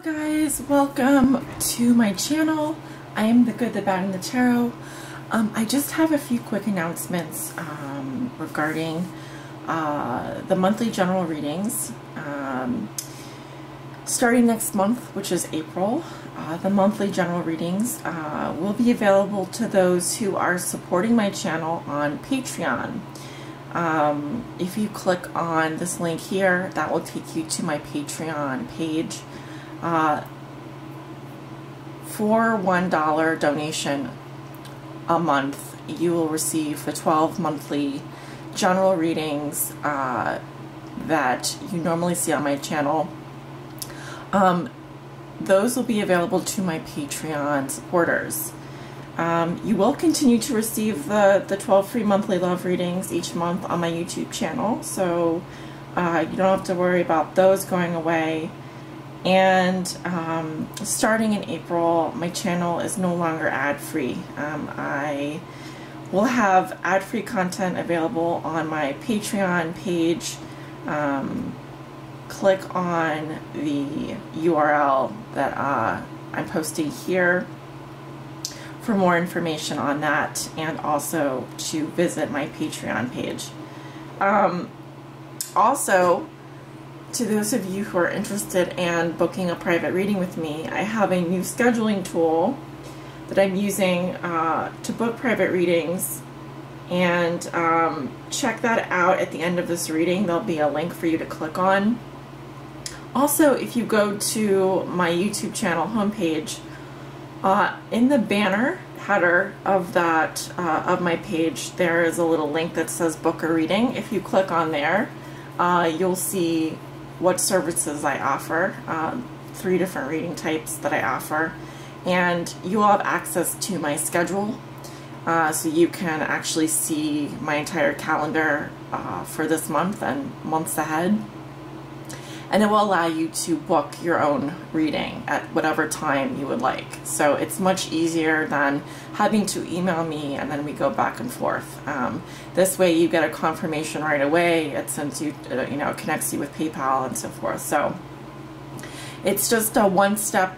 Guys, welcome to my channel. I am the Good, the Bad, and the Tarot. I just have a few quick announcements regarding the monthly general readings. Starting next month, which is April, the monthly general readings will be available to those who are supporting my channel on Patreon. If you click on this link here, that will take you to my Patreon page. For $1 donation a month, you will receive the 12 monthly general readings that you normally see on my channel. Those will be available to my Patreon supporters. You will continue to receive the 12 free monthly love readings each month on my YouTube channel, so you don't have to worry about those going away. And starting in April, my channel is no longer ad-free. I will have ad-free content available on my Patreon page. Click on the URL that I'm posting here for more information on that, and also to visit my Patreon page. Also, to those of you who are interested in booking a private reading with me, I have a new scheduling tool that I'm using to book private readings, and check that out at the end of this reading. There'll be a link for you to click on. Also, if you go to my YouTube channel homepage, in the banner header of that of my page, there is a little link that says book a reading. If you click on there, you'll see what services I offer, 3 different reading types that I offer, and you will have access to my schedule, so you can actually see my entire calendar for this month and months ahead, and it will allow you to book your own reading at whatever time you would like. So it's much easier than having to email me and then we go back and forth. This way you get a confirmation right away. It sends you, it connects you with PayPal and so forth. So it's just a one step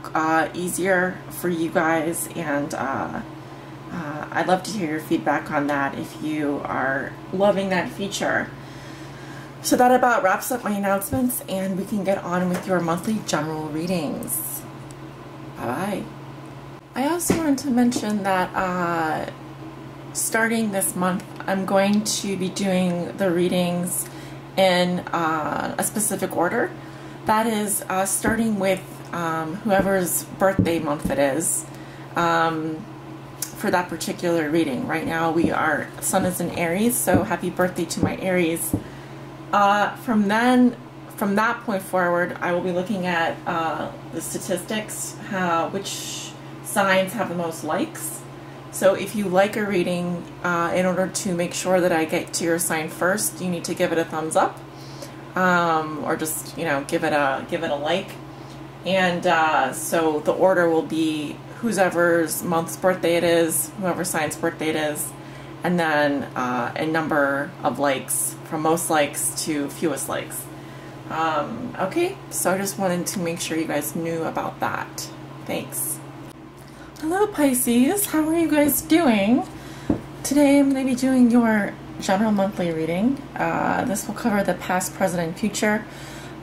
easier for you guys, and I'd love to hear your feedback on that if you are loving that feature. So that about wraps up my announcements, and we can get on with your monthly general readings. Bye-bye. I also wanted to mention that starting this month, I'm going to be doing the readings in a specific order. That is starting with whoever's birthday month it is for that particular reading. Right now Sun is in Aries, so happy birthday to my Aries. From that point forward, I will be looking at the statistics, which signs have the most likes. So if you like a reading, in order to make sure that I get to your sign first, you need to give it a thumbs up, or just give it a like. And so the order will be whoever's month's birthday it is, whoever sign's birthday it is, and then a number of likes, from most likes to fewest likes. Okay, so I just wanted to make sure you guys knew about that. Thanks. Hello Pisces, how are you guys doing? Today I'm going to be doing your general monthly reading. This will cover the past, present, and future.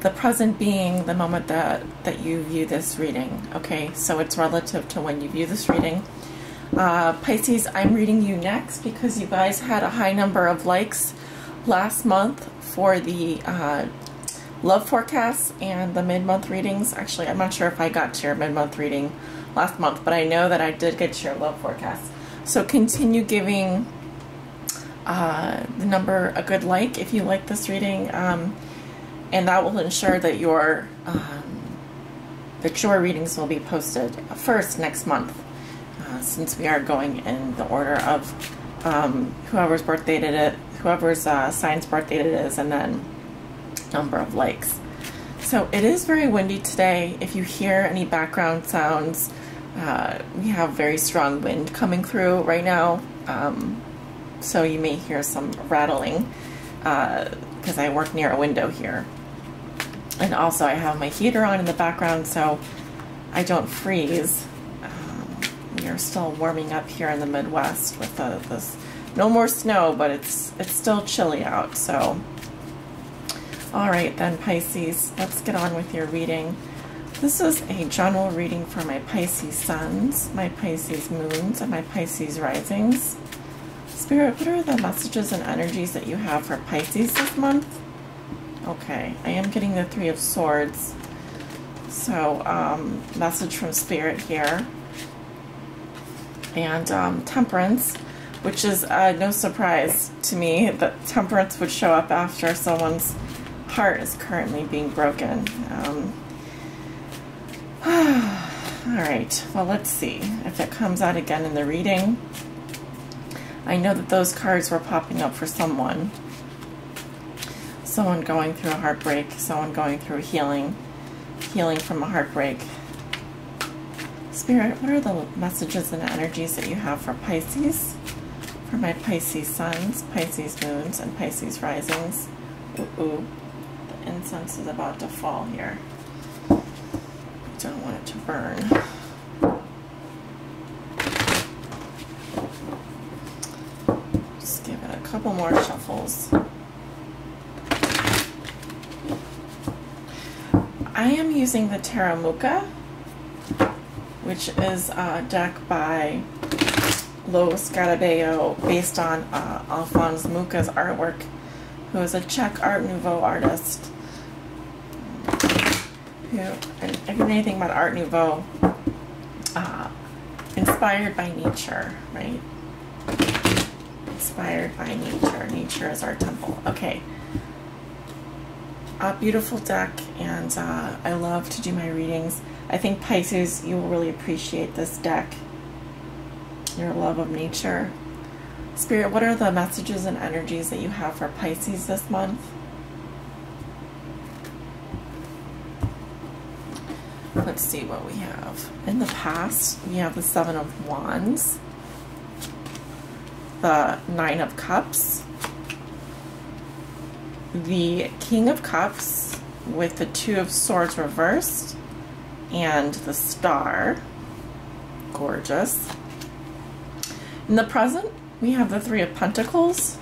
The present being the moment that you view this reading. Okay, so it's relative to when you view this reading. Pisces, I'm reading you next because you guys had a high number of likes last month for the love forecasts and the mid-month readings. Actually, I'm not sure if I got to your mid-month reading last month, but I know that I did get to your love forecast. So continue giving the number a good like if you like this reading, and that will ensure that your readings will be posted first next month. Since we are going in the order of whoever's birthday it is, whoever's sign's birthday it is, and then number of likes. So it is very windy today. If you hear any background sounds, we have very strong wind coming through right now, so you may hear some rattling because I work near a window here. And also I have my heater on in the background, so I don't freeze. We are still warming up here in the Midwest with this. No more snow, but it's still chilly out. So, all right then, Pisces, let's get on with your reading. This is a general reading for my Pisces suns, my Pisces moons, and my Pisces risings. Spirit, what are the messages and energies that you have for Pisces this month? Okay, I am getting the Three of Swords. So, message from Spirit here. And Temperance, which is no surprise to me that Temperance would show up after someone's heart is currently being broken. Alright, well, let's see if it comes out again in the reading. I know that those cards were popping up for someone. Someone going through a heartbreak, someone going through healing from a heartbreak. Spirit, what are the messages and energies that you have for Pisces? For my Pisces suns, Pisces moons, and Pisces risings. Ooh, the incense is about to fall here. Don't want it to burn. Just give it a couple more shuffles. I am using the Taramuka, which is a deck by Los Garabello based on Alphonse Mucha's artwork, who is a Czech Art Nouveau artist. And if you know anything about Art Nouveau, inspired by nature, right? Inspired by nature. Nature is our temple. Okay. A beautiful deck, and I love to do my readings. I think Pisces, you will really appreciate this deck. Your love of nature. Spirit, what are the messages and energies that you have for Pisces this month? Let's see what we have. In the past, we have the Seven of Wands, the Nine of Cups, the King of Cups with the Two of Swords reversed, and the Star. Gorgeous. In the present, we have the Three of Pentacles,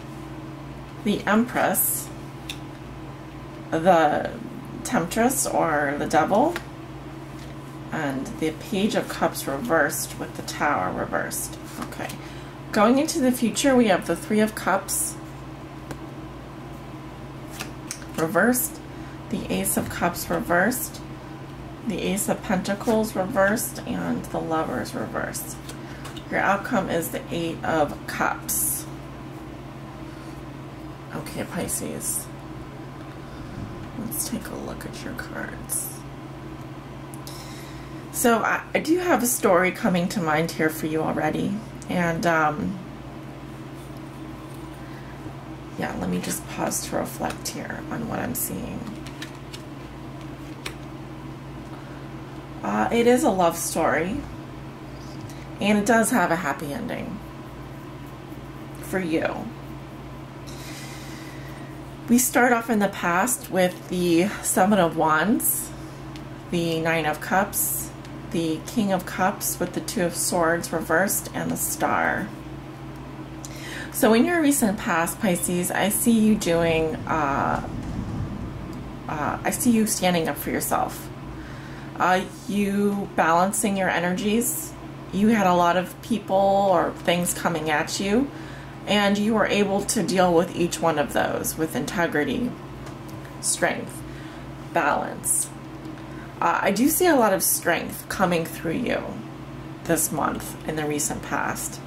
the Empress, the Temptress or the Devil, and the Page of Cups reversed with the Tower reversed. Okay. Going into the future, we have the Three of Cups reversed, the Ace of Cups reversed, the Ace of Pentacles reversed, and the Lovers reversed. Your outcome is the Eight of Cups. Okay, Pisces. Let's take a look at your cards. So I do have a story coming to mind here for you already. And yeah, let me just pause to reflect here on what I'm seeing. It is a love story, and it does have a happy ending for you. We start off in the past with the Seven of Wands, the Nine of Cups, the King of Cups with the Two of Swords reversed, and the Star. So in your recent past, Pisces, I see you doing, I see you standing up for yourself. You balancing your energies. You had a lot of people or things coming at you, and you were able to deal with each one of those with integrity, strength, balance. I do see a lot of strength coming through you this month in the recent past.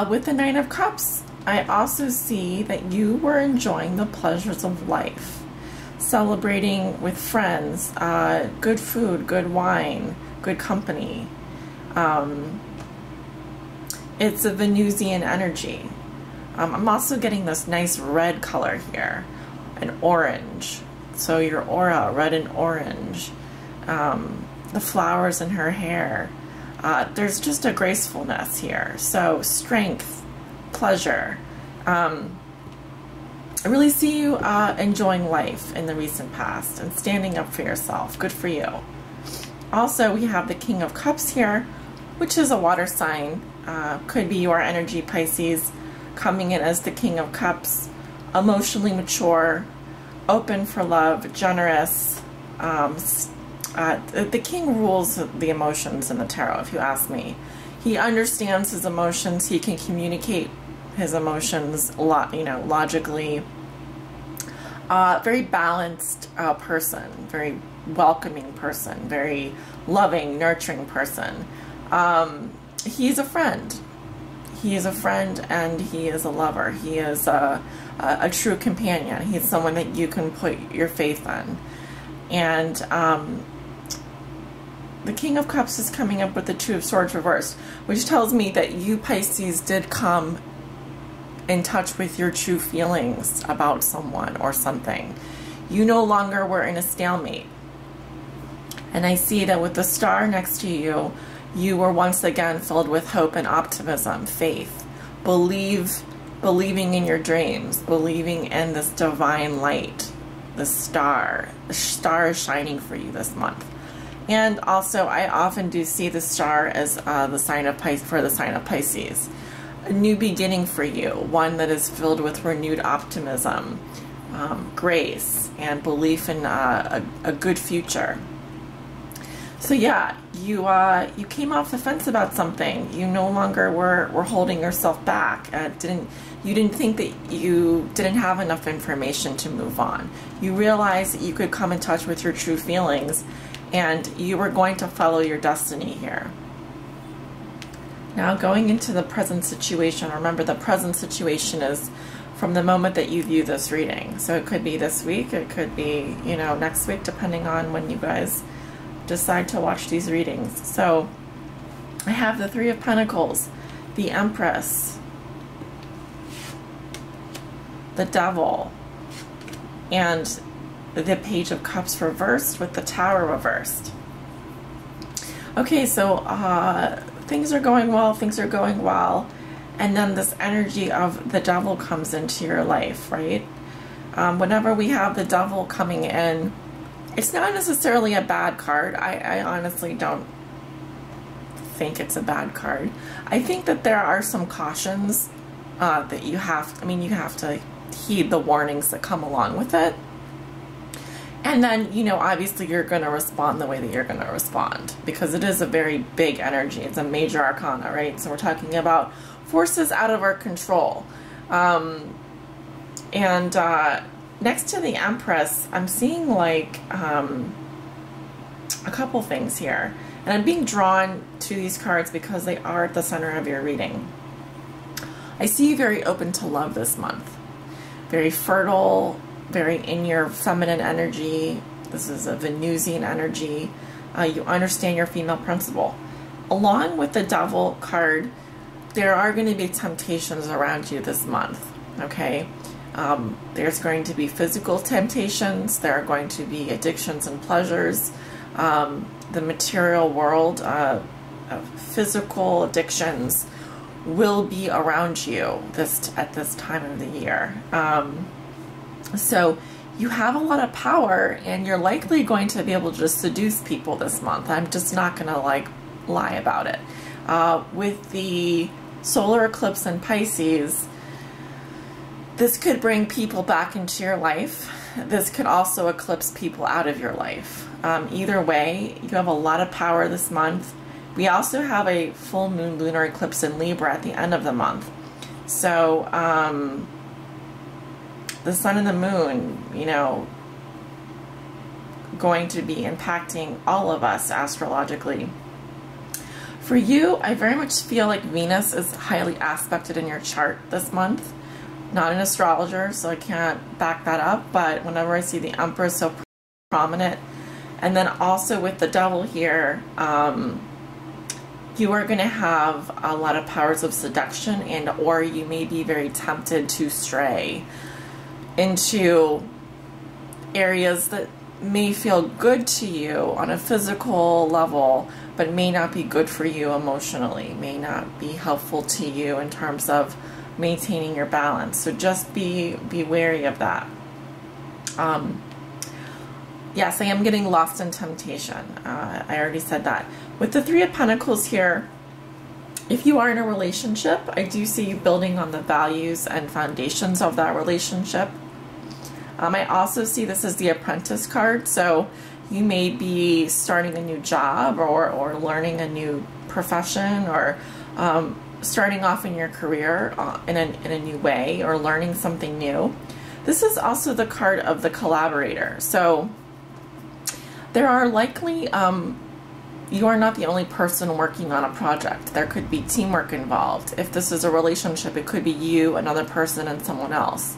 With the Nine of Cups, I also see that you were enjoying the pleasures of life, celebrating with friends, good food, good wine, good company. It's a Venusian energy. I'm also getting this nice red color here, an orange. So your aura, red and orange, the flowers in her hair. There's just a gracefulness here. So strength, pleasure. I really see you enjoying life in the recent past and standing up for yourself. Good for you. Also, we have the King of Cups here, which is a water sign. Could be your energy, Pisces, coming in as the King of Cups, emotionally mature, open for love, generous. The King rules the emotions in the tarot, if you ask me. He understands his emotions. He can communicate his emotions logically. Very balanced person, very welcoming person, very loving, nurturing person. He's a friend. He is a friend, and he is a lover. He is a true companion. He's someone that you can put your faith in. And the King of Cups is coming up with the Two of Swords reversed, which tells me that you, Pisces, did come in touch with your true feelings about someone or something. You no longer were in a stalemate. And I see that with the star next to you, you were once again filled with hope and optimism, faith, believing in your dreams, believing in this divine light, the star. The star is shining for you this month. And also, I often do see the star as the sign of Pisces. A new beginning for you, one that is filled with renewed optimism, grace, and belief in a good future. So yeah, you came off the fence about something. You no longer were holding yourself back. You didn't think that you didn't have enough information to move on. You realized that you could come in touch with your true feelings, and you were going to follow your destiny here. Now, going into the present situation, remember the present situation is from the moment that you view this reading. So it could be this week, it could be, next week, depending on when you guys decide to watch these readings. So I have the Three of Pentacles, the Empress, the Devil, and the Page of Cups reversed with the Tower reversed. Okay, so things are going well, and then this energy of the Devil comes into your life, right? Whenever we have the Devil coming in, it's not necessarily a bad card. I honestly don't think it's a bad card. I think that there are some cautions that you have to heed the warnings that come along with it. And then, obviously you're going to respond the way that you're going to respond, because it is a very big energy. It's a major arcana, right? So we're talking about forces out of our control. Next to the Empress, I'm seeing like a couple things here. And I'm being drawn to these cards because they are at the center of your reading. I see you very open to love this month. Very fertile, very in your feminine energy. This is a Venusian energy. You understand your female principle. Along with the Devil card, there are going to be temptations around you this month, okay? There's going to be physical temptations. There are going to be addictions and pleasures. The material world of physical addictions will be around you at this time of the year. So you have a lot of power, and you're likely going to be able to just seduce people this month. I'm just not going to lie about it. With the solar eclipse in Pisces, this could bring people back into your life. This could also eclipse people out of your life. Either way, you have a lot of power this month. We also have a full moon lunar eclipse in Libra at the end of the month. So, the sun and the moon, going to be impacting all of us astrologically. For you, I very much feel like Venus is highly aspected in your chart this month. Not an astrologer, so I can't back that up, but whenever I see the Empress so prominent, and then also with the Devil here, you are going to have a lot of powers of seduction, and or you may be very tempted to stray into areas that may feel good to you on a physical level, but may not be good for you emotionally, may not be helpful to you in terms of maintaining your balance. So just be wary of that. yes, I am getting lost in temptation. I already said that. With the Three of Pentacles here, if you are in a relationship, I do see you building on the values and foundations of that relationship. I also see this as the Apprentice card, so you may be starting a new job or learning a new profession, or starting off in your career in a new way, or learning something new. This is also the card of the collaborator. So there are likely, you are not the only person working on a project. There could be teamwork involved. If this is a relationship, it could be you, another person, and someone else.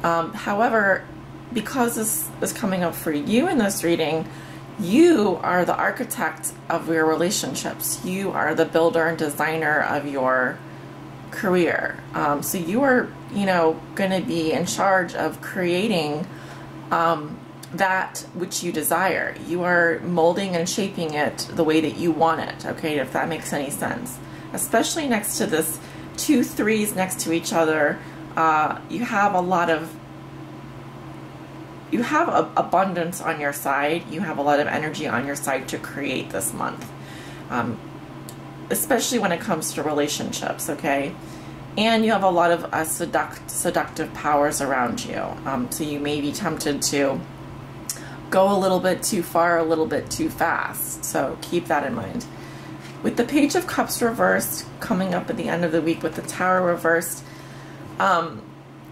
However, because this is coming up for you in this reading, you are the architect of your relationships. You are the builder and designer of your career. So you are, going to be in charge of creating that which you desire. You are molding and shaping it the way that you want it, okay, if that makes any sense. Especially next to this 2 3s next to each other, you have abundance on your side. You have a lot of energy on your side to create this month, especially when it comes to relationships, okay? And you have a lot of seductive powers around you. So you may be tempted to go a little bit too far, a little bit too fast. So keep that in mind. With the Page of Cups reversed coming up at the end of the week with the Tower reversed,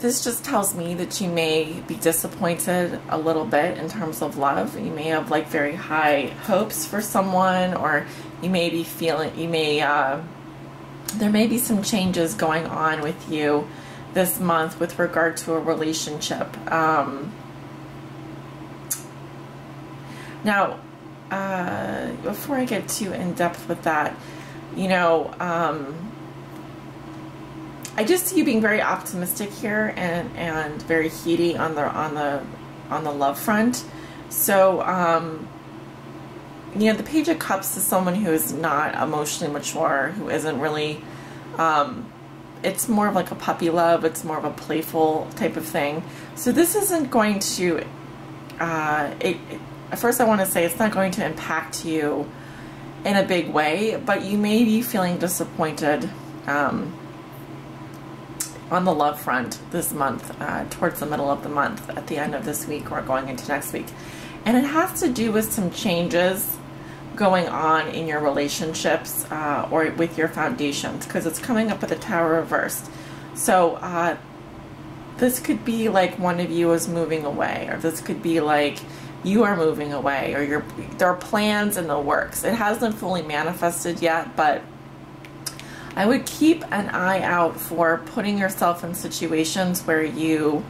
this just tells me that you may be disappointed a little bit in terms of love. You may have like very high hopes for someone, or you may be feeling, there may be some changes going on with you this month with regard to a relationship. Now, before I get too in depth with that, I just see you being very optimistic here and very heady on the love front. So, the Page of Cups is someone who is not emotionally mature, who isn't really, it's more of like a puppy love. It's more of a playful type of thing. So this isn't going to, first I want to say it's not going to impact you in a big way, but you may be feeling disappointed, on the love front this month, towards the middle of the month, at the end of this week or going into next week. And it has to do with some changes going on in your relationships, or with your foundations, because it's coming up with the Tower reversed. So this could be like one of you is moving away, or this could be like you are moving away, or there are plans in the works. It hasn't fully manifested yet, but I would keep an eye out for putting yourself in situations where you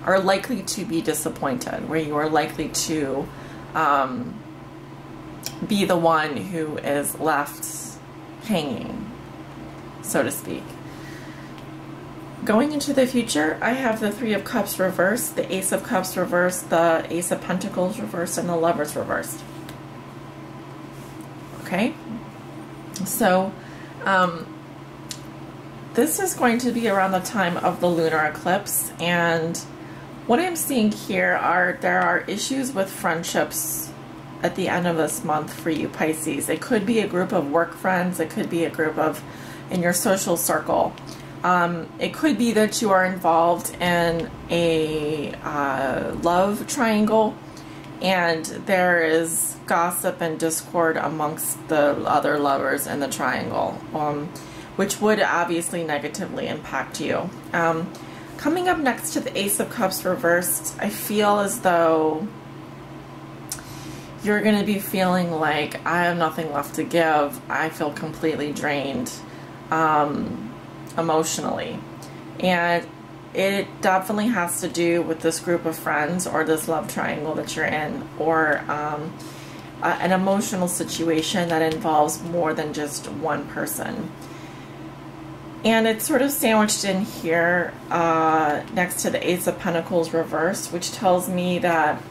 are likely to be disappointed, where you are likely to be the one who is left hanging, so to speak. Going into the future, I have the Three of Cups reversed, the Ace of Cups reversed, the Ace of Pentacles reversed, and the Lovers reversed. Okay? So, this is going to be around the time of the lunar eclipse, and what I'm seeing here there are issues with friendships at the end of this month for you, Pisces. It could be a group of work friends. It could be a group in your social circle. It could be that you are involved in a love triangle, and there is gossip and discord amongst the other lovers in the triangle, which would obviously negatively impact you. Coming up next to the Ace of Cups reversed, I feel as though you're going to be feeling like, I have nothing left to give. I feel completely drained emotionally. And it definitely has to do with this group of friends or this love triangle that you're in, or an emotional situation that involves more than just one person. And it's sort of sandwiched in here next to the Ace of Pentacles reversed, which tells me that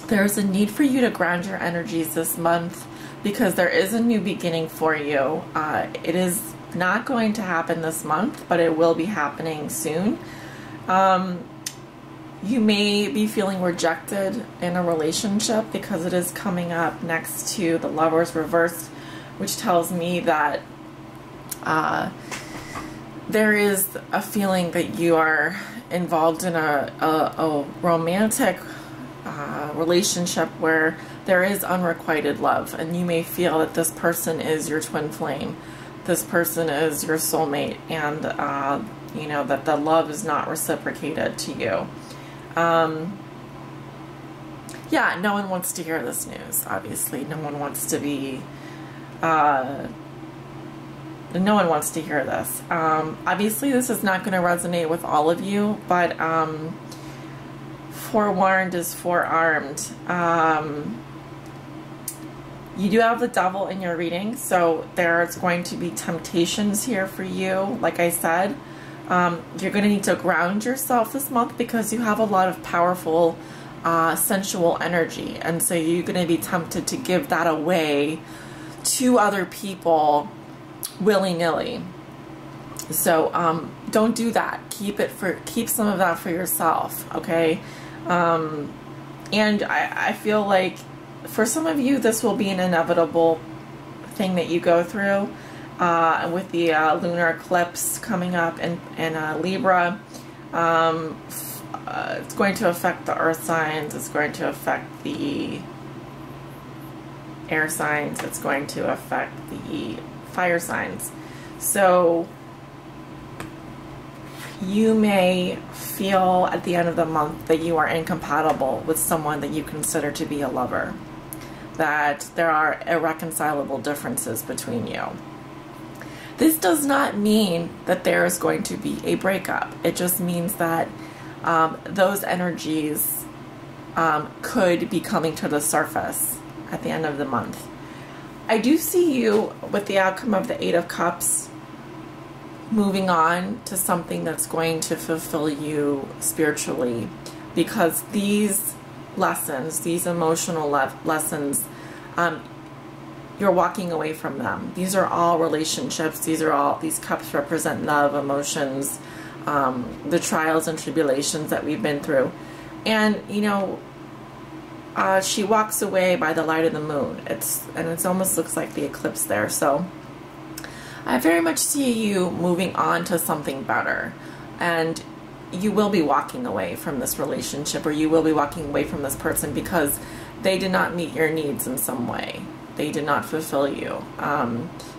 there's a need for you to ground your energies this month, because there is a new beginning for you. It is not going to happen this month, but it will be happening soon. You may be feeling rejected in a relationship because it is coming up next to the Lovers reversed, which tells me that there is a feeling that you are involved in a romantic relationship where there is unrequited love, and you may feel that this person is your twin flame, this person is your soulmate, and you know, that the love is not reciprocated to you. Yeah, no one wants to hear this news, obviously. No one wants to be, no one wants to hear this. Obviously, this is not going to resonate with all of you, but forewarned is forearmed. You do have the devil in your reading, so there's going to be temptations here for you. Like I said, you're going to need to ground yourself this month because you have a lot of powerful sensual energy, and so you're going to be tempted to give that away to other people willy-nilly. So don't do that. Keep some of that for yourself, okay? And I feel like for some of you this will be an inevitable thing that you go through with the lunar eclipse coming up in Libra. It's going to affect the earth signs, it's going to affect the air signs, it's going to affect the fire signs. So you may feel at the end of the month that you are incompatible with someone that you consider to be a lover, that there are irreconcilable differences between you. This does not mean that there is going to be a breakup. It just means that those energies could be coming to the surface at the end of the month. I do see you with the outcome of the Eight of Cups moving on to something that's going to fulfill you spiritually, because these lessons, these emotional lessons, you're walking away from them. These are all relationships. These cups represent love, emotions, the trials and tribulations that we've been through. And, you know, she walks away by the light of the moon. It almost looks like the eclipse there. So I very much see you moving on to something better. And you will be walking away from this relationship, or you will be walking away from this person because they did not meet your needs in some way. They did not fulfill you.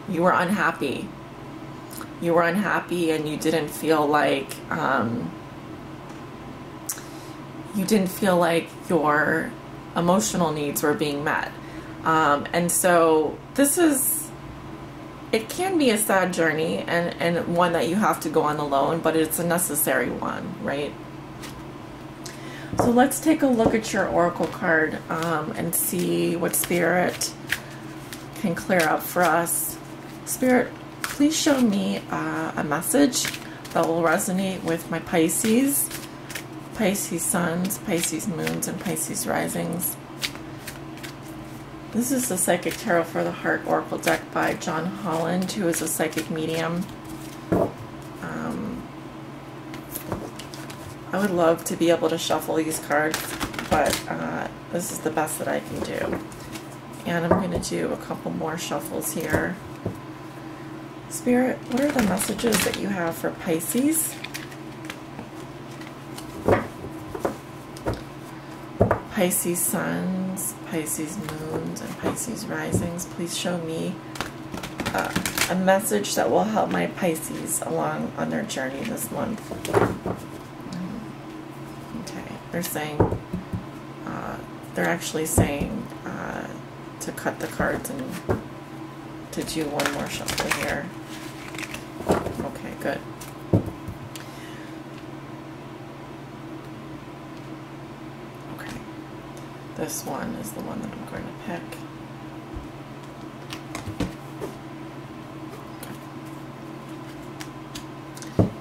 You were unhappy. You were unhappy, and you didn't feel like your emotional needs were being met. And so it can be a sad journey and one that you have to go on alone, but it's a necessary one, right? So let's take a look at your oracle card and see what Spirit can clear up for us. Spirit, please show me a message that will resonate with my Pisces, Pisces suns, Pisces moons, and Pisces risings. This is the Psychic Tarot for the Heart Oracle deck by John Holland, who is a psychic medium. I would love to be able to shuffle these cards, but this is the best that I can do. And I'm going to do a couple more shuffles here. Spirit, what are the messages that you have for Pisces? Pisces suns, Pisces moons, and Pisces risings. Please show me a message that will help my Pisces along on their journey this month. Okay, they're saying, they're actually saying to cut the cards and to do one more shuffle here. Okay, good. Okay, this one is the one that I'm going to pick.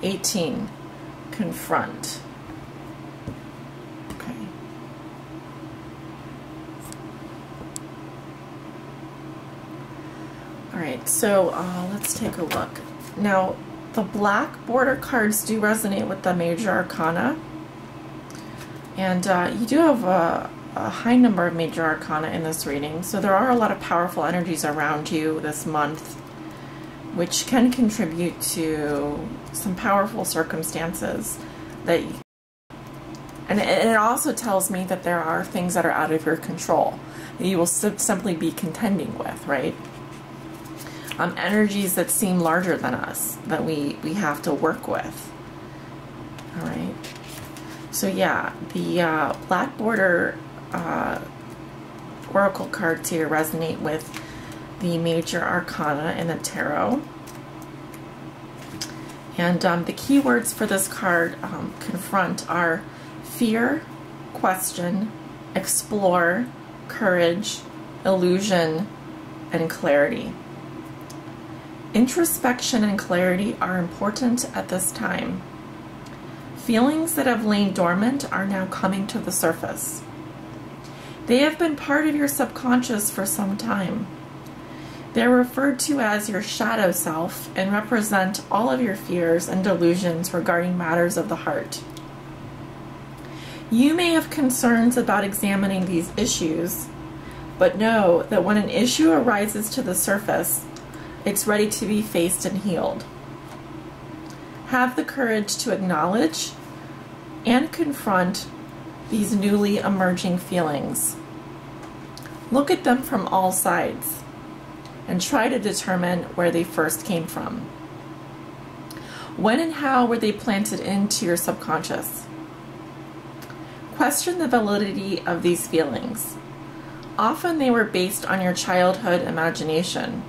18, confront. Okay. Alright, so let's take a look. Now, the black border cards do resonate with the major arcana. And you do have a high number of major arcana in this reading, so there are a lot of powerful energies around you this month, which can contribute to some powerful circumstances that you, and it also tells me that there are things that are out of your control that you will simply be contending with, right? Energies that seem larger than us that we have to work with. All right. So yeah, the black border oracle cards here resonate with the major arcana in the tarot. And the keywords for this card, confront, are fear, question, explore, courage, illusion, and clarity. Introspection and clarity are important at this time. Feelings that have lain dormant are now coming to the surface. They have been part of your subconscious for some time. They're referred to as your shadow self and represent all of your fears and delusions regarding matters of the heart. You may have concerns about examining these issues, but know that when an issue arises to the surface, it's ready to be faced and healed. Have the courage to acknowledge and confront these newly emerging feelings. Look at them from all sides and try to determine where they first came from. When and how were they planted into your subconscious? Question the validity of these feelings. Often they were based on your childhood imagination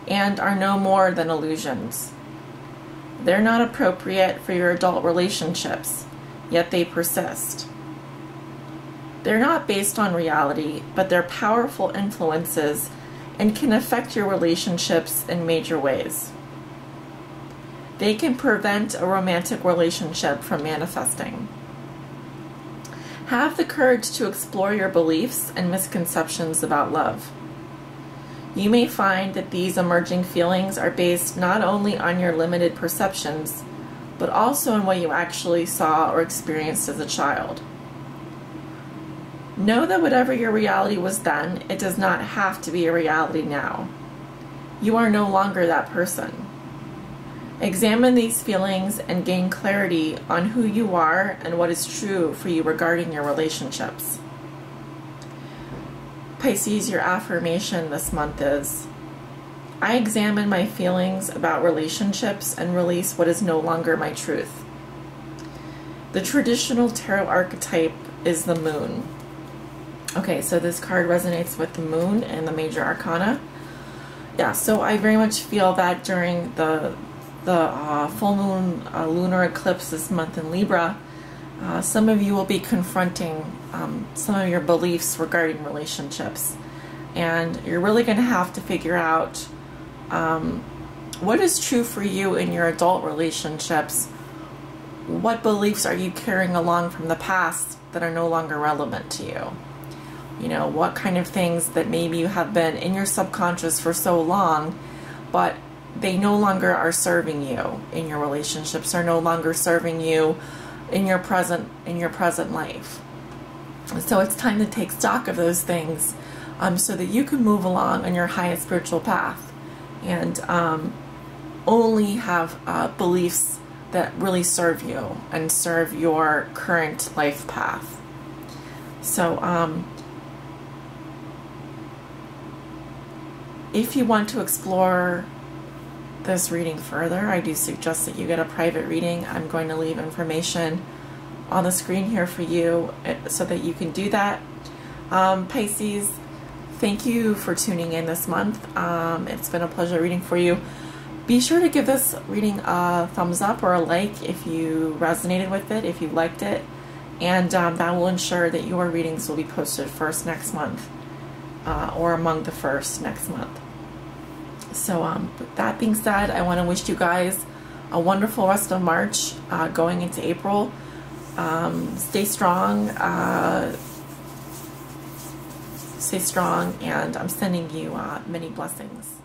and are no more than illusions. They're not appropriate for your adult relationships, yet they persist. They're not based on reality, but they're powerful influences and can affect your relationships in major ways. They can prevent a romantic relationship from manifesting. Have the courage to explore your beliefs and misconceptions about love. You may find that these emerging feelings are based not only on your limited perceptions, but also on what you actually saw or experienced as a child. Know that whatever your reality was then, it does not have to be a reality now. You are no longer that person. Examine these feelings and gain clarity on who you are and what is true for you regarding your relationships. Pisces, your affirmation this month is, I examine my feelings about relationships and release what is no longer my truth. The traditional tarot archetype is the moon. Okay, so this card resonates with the moon and the major arcana. Yeah, so I very much feel that during the full moon lunar eclipse this month in Libra, some of you will be confronting some of your beliefs regarding relationships, and you're really going to have to figure out what is true for you in your adult relationships. What beliefs are you carrying along from the past that are no longer relevant to you? You know, what kind of things that maybe you have been in your subconscious for so long, but they no longer are serving you in your relationships, are no longer serving you in your present life. So it's time to take stock of those things so that you can move along on your highest spiritual path and only have beliefs that really serve you and serve your current life path. So if you want to explore this reading further, I do suggest that you get a private reading. I'm going to leave information on the screen here for you so that you can do that. Pisces, thank you for tuning in this month. It's been a pleasure reading for you. Be sure to give this reading a thumbs up or a like if you resonated with it, if you liked it, and that will ensure that your readings will be posted first next month or among the first next month. So with that being said, I want to wish you guys a wonderful rest of March going into April. Stay strong, and I'm sending you many blessings.